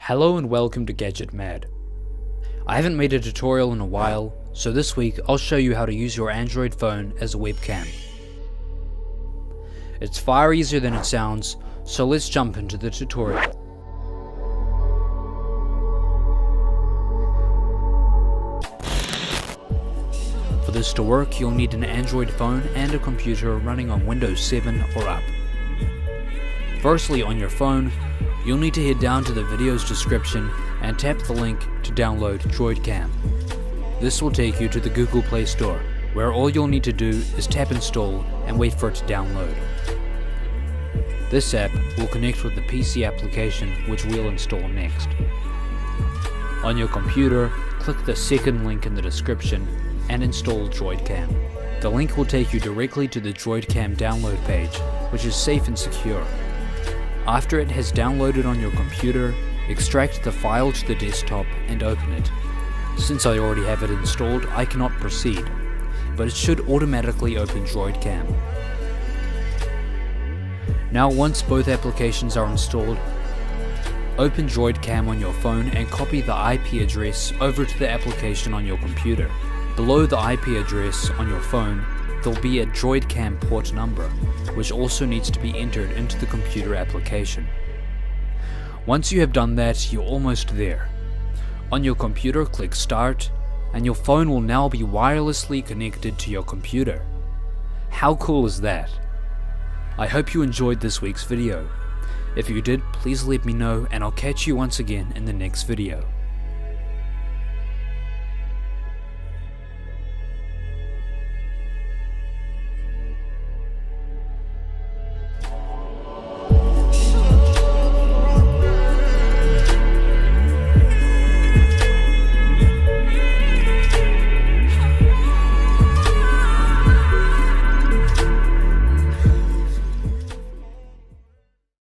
Hello and welcome to Gadget Mad. I haven't made a tutorial in a while, so this week I'll show you how to use your Android phone as a webcam. It's far easier than it sounds, so let's jump into the tutorial. For this to work, you'll need an Android phone and a computer running on Windows 7 or up. Firstly, on your phone, you'll need to head down to the video's description and tap the link to download DroidCam. This will take you to the Google Play Store, where all you'll need to do is tap install and wait for it to download. This app will connect with the PC application which we'll install next. On your computer, click the second link in the description and install DroidCam. The link will take you directly to the DroidCam download page, which is safe and secure. After it has downloaded on your computer, extract the file to the desktop and open it. Since I already have it installed, I cannot proceed, but it should automatically open DroidCam. Now once both applications are installed, open DroidCam on your phone and copy the IP address over to the application on your computer. Below the IP address on your phone, there'll be a DroidCam port number, which also needs to be entered into the computer application. Once you have done that, you're almost there. On your computer, click Start, and your phone will now be wirelessly connected to your computer. How cool is that? I hope you enjoyed this week's video. If you did, please let me know and I'll catch you once again in the next video.